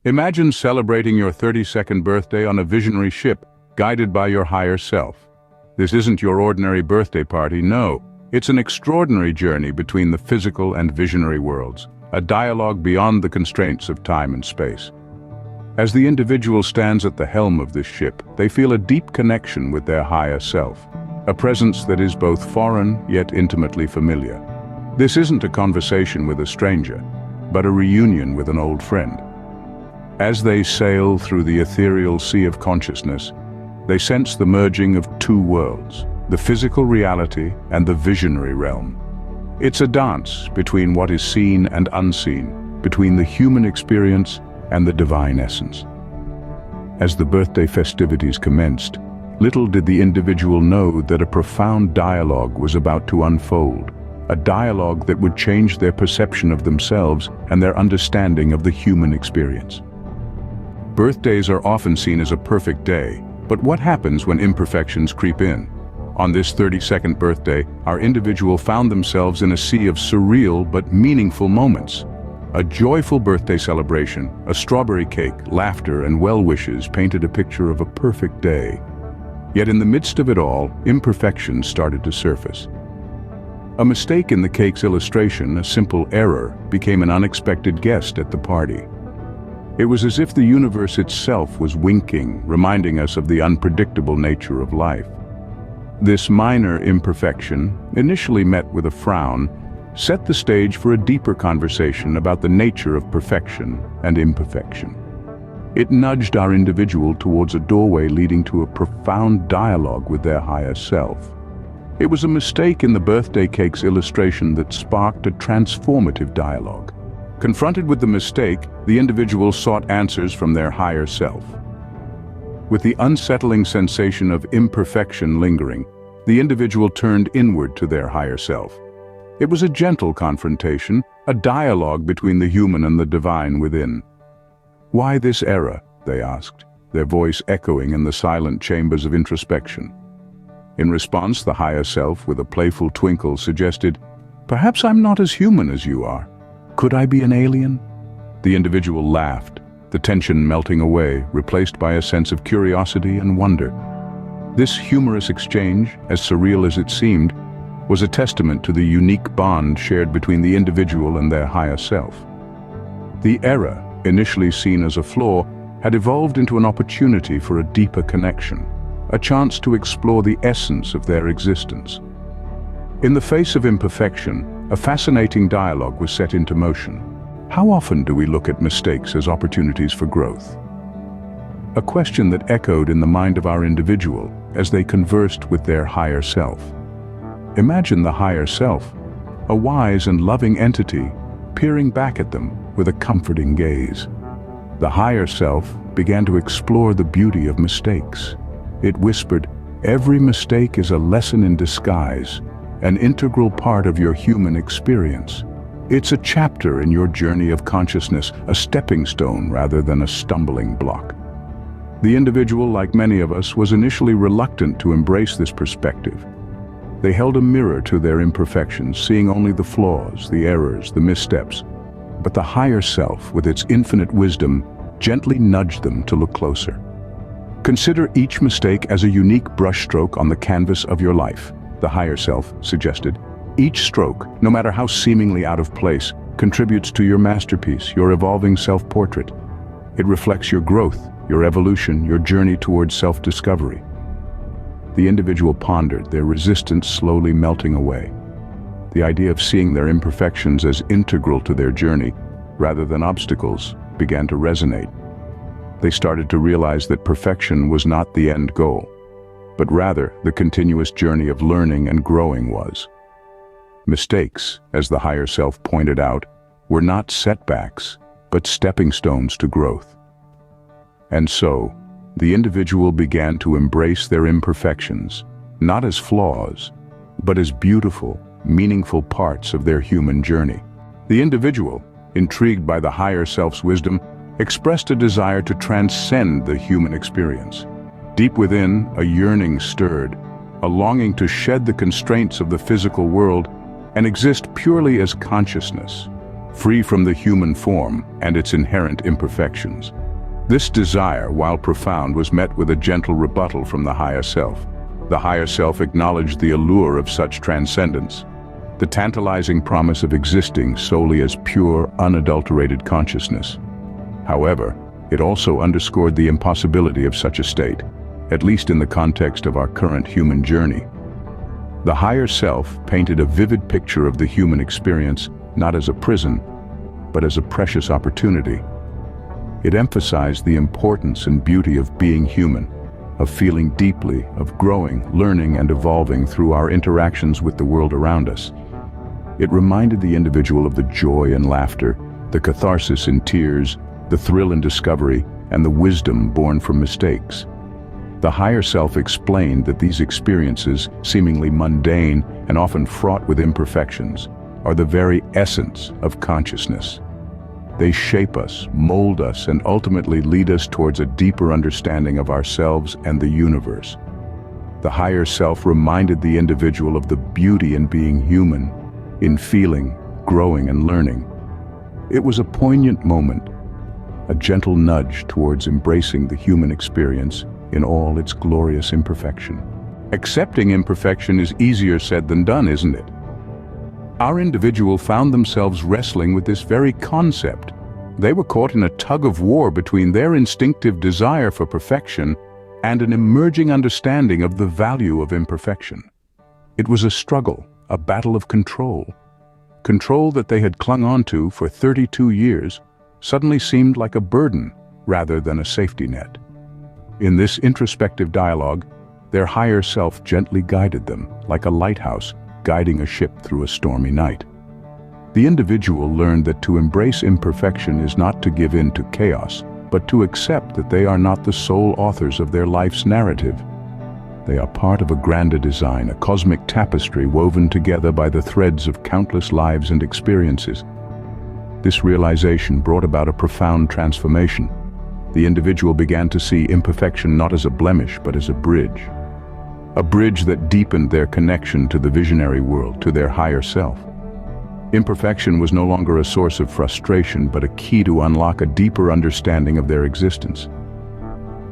Imagine celebrating your 32nd birthday on a visionary ship, guided by your higher self. This isn't your ordinary birthday party, no. It's an extraordinary journey between the physical and visionary worlds, a dialogue beyond the constraints of time and space. As the individual stands at the helm of this ship, they feel a deep connection with their higher self, a presence that is both foreign yet intimately familiar. This isn't a conversation with a stranger, but a reunion with an old friend. As they sail through the ethereal sea of consciousness, they sense the merging of two worlds, the physical reality and the visionary realm. It's a dance between what is seen and unseen, between the human experience and the divine essence. As the birthday festivities commenced, little did the individual know that a profound dialogue was about to unfold, a dialogue that would change their perception of themselves and their understanding of the human experience. Birthdays are often seen as a perfect day, but what happens when imperfections creep in? On this 32nd birthday, our individual found themselves in a sea of surreal but meaningful moments. A joyful birthday celebration, a strawberry cake, laughter, and well-wishes painted a picture of a perfect day. Yet in the midst of it all, imperfections started to surface. A mistake in the cake's illustration, a simple error, became an unexpected guest at the party. It was as if the universe itself was winking, reminding us of the unpredictable nature of life. This minor imperfection, initially met with a frown, set the stage for a deeper conversation about the nature of perfection and imperfection. It nudged our individual towards a doorway leading to a profound dialogue with their higher self. It was a mistake in the birthday cake's illustration that sparked a transformative dialogue. Confronted with the mistake, the individual sought answers from their higher self. With the unsettling sensation of imperfection lingering, the individual turned inward to their higher self. It was a gentle confrontation, a dialogue between the human and the divine within. "Why this error?" they asked, their voice echoing in the silent chambers of introspection. In response, the higher self, with a playful twinkle, suggested, "Perhaps I'm not as human as you are. Could I be an alien?" The individual laughed, the tension melting away, replaced by a sense of curiosity and wonder. This humorous exchange, as surreal as it seemed, was a testament to the unique bond shared between the individual and their higher self. The error, initially seen as a flaw, had evolved into an opportunity for a deeper connection, a chance to explore the essence of their existence. In the face of imperfection, a fascinating dialogue was set into motion. How often do we look at mistakes as opportunities for growth? A question that echoed in the mind of our individual as they conversed with their higher self. Imagine the higher self, a wise and loving entity, peering back at them with a comforting gaze. The higher self began to explore the beauty of mistakes. It whispered, "Every mistake is a lesson in disguise, an integral part of your human experience. It's a chapter in your journey of consciousness, a stepping stone rather than a stumbling block." The individual, like many of us, was initially reluctant to embrace this perspective. They held a mirror to their imperfections, seeing only the flaws, the errors, the missteps. But the higher self, with its infinite wisdom, gently nudged them to look closer. "Consider each mistake as a unique brushstroke on the canvas of your life," the higher self suggested. "Each stroke, no matter how seemingly out of place, contributes to your masterpiece, your evolving self-portrait. It reflects your growth, your evolution, your journey towards self-discovery." The individual pondered, their resistance slowly melting away. The idea of seeing their imperfections as integral to their journey, rather than obstacles, began to resonate. They started to realize that perfection was not the end goal, but rather the continuous journey of learning and growing was. Mistakes, as the higher self pointed out, were not setbacks, but stepping stones to growth. And so, the individual began to embrace their imperfections, not as flaws, but as beautiful, meaningful parts of their human journey. The individual, intrigued by the higher self's wisdom, expressed a desire to transcend the human experience. Deep within, a yearning stirred, a longing to shed the constraints of the physical world and exist purely as consciousness. free from the human form and its inherent imperfections. This desire, while profound, was met with a gentle rebuttal from the higher self. The higher self acknowledged the allure of such transcendence, the tantalizing promise of existing solely as pure, unadulterated consciousness. However, it also underscored the impossibility of such a state, at least in the context of our current human journey. The higher self painted a vivid picture of the human experience not as a prison, but as a precious opportunity. It emphasized the importance and beauty of being human, of feeling deeply, of growing, learning, and evolving through our interactions with the world around us. It reminded the individual of the joy in laughter, the catharsis in tears, the thrill in discovery, and the wisdom born from mistakes. The higher self explained that these experiences, seemingly mundane and often fraught with imperfections, are the very essence of consciousness. They shape us, mold us, and ultimately lead us towards a deeper understanding of ourselves and the universe. The higher self reminded the individual of the beauty in being human, in feeling, growing, and learning. It was a poignant moment, a gentle nudge towards embracing the human experience in all its glorious imperfection. Accepting imperfection is easier said than done, isn't it? Our individual found themselves wrestling with this very concept. They were caught in a tug-of-war between their instinctive desire for perfection and an emerging understanding of the value of imperfection. It was a struggle, a battle of control. Control that they had clung onto for 32 years suddenly seemed like a burden rather than a safety net. In this introspective dialogue, their higher self gently guided them, like a lighthouse guiding a ship through a stormy night. The individual learned that to embrace imperfection is not to give in to chaos, but to accept that they are not the sole authors of their life's narrative. They are part of a grander design, a cosmic tapestry woven together by the threads of countless lives and experiences. This realization brought about a profound transformation. The individual began to see imperfection not as a blemish, but as a bridge that deepened their connection to the visionary world, to their higher self. Imperfection was no longer a source of frustration, but a key to unlock a deeper understanding of their existence.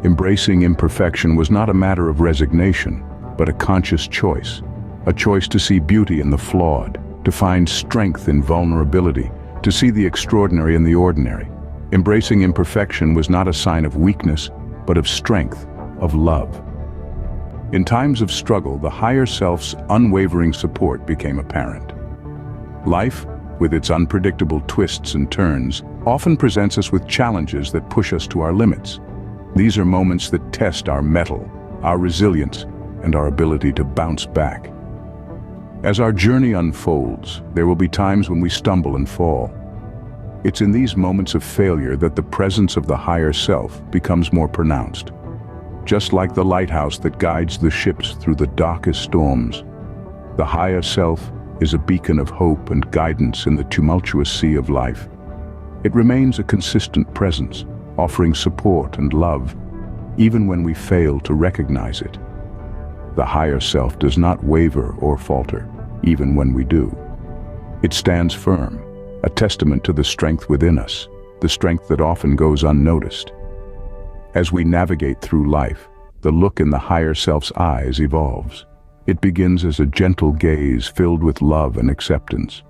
Embracing imperfection was not a matter of resignation, but a conscious choice. A choice to see beauty in the flawed, to find strength in vulnerability, to see the extraordinary in the ordinary. Embracing imperfection was not a sign of weakness, but of strength, of love. In times of struggle, the higher self's unwavering support became apparent. Life, with its unpredictable twists and turns, often presents us with challenges that push us to our limits. These are moments that test our mettle, our resilience, and our ability to bounce back. As our journey unfolds, there will be times when we stumble and fall. It's in these moments of failure that the presence of the higher self becomes more pronounced. Just like the lighthouse that guides the ships through the darkest storms, the higher self is a beacon of hope and guidance in the tumultuous sea of life. It remains a consistent presence, offering support and love, even when we fail to recognize it. The higher self does not waver or falter, even when we do. It stands firm, a testament to the strength within us, the strength that often goes unnoticed. As we navigate through life, the look in the higher self's eyes evolves. It begins as a gentle gaze filled with love and acceptance.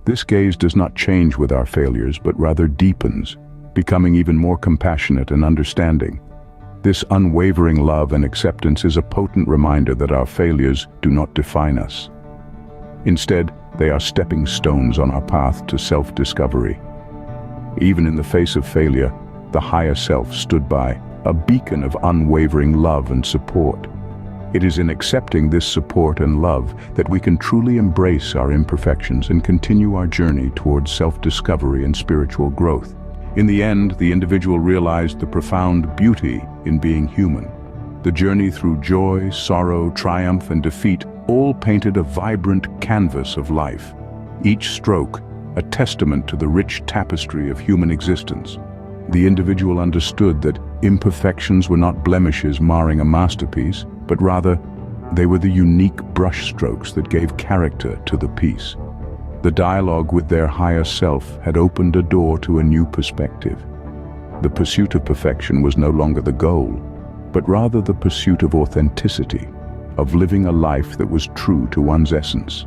This gaze does not change with our failures, but rather deepens, becoming even more compassionate and understanding. This unwavering love and acceptance is a potent reminder that our failures do not define us. Instead, they are stepping stones on our path to self-discovery. Even in the face of failure, the higher self stood by, a beacon of unwavering love and support. It is in accepting this support and love that we can truly embrace our imperfections and continue our journey towards self-discovery and spiritual growth. In the end, the individual realized the profound beauty in being human. The journey through joy, sorrow, triumph, and defeat all painted a vibrant canvas of life, each stroke a testament to the rich tapestry of human existence. The individual understood that imperfections were not blemishes marring a masterpiece, but rather they were the unique brushstrokes that gave character to the piece. The dialogue with their higher self had opened a door to a new perspective. The pursuit of perfection was no longer the goal, but rather the pursuit of authenticity, of living a life that was true to one's essence.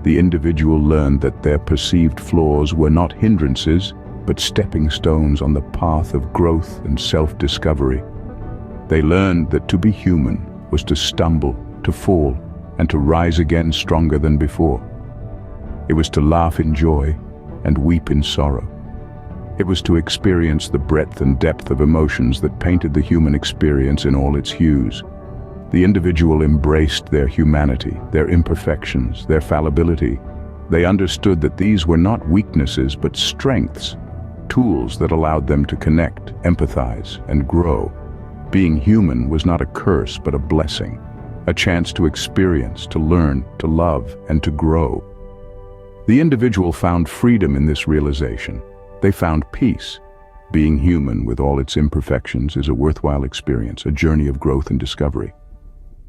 The individual learned that their perceived flaws were not hindrances, but stepping stones on the path of growth and self-discovery. They learned that to be human was to stumble, to fall, and to rise again stronger than before. It was to laugh in joy and weep in sorrow. It was to experience the breadth and depth of emotions that painted the human experience in all its hues. The individual embraced their humanity, their imperfections, their fallibility. They understood that these were not weaknesses but strengths, tools that allowed them to connect, empathize, and grow. Being human was not a curse but a blessing, a chance to experience, to learn, to love, and to grow. The individual found freedom in this realization. They found peace. Being human with all its imperfections is a worthwhile experience, a journey of growth and discovery.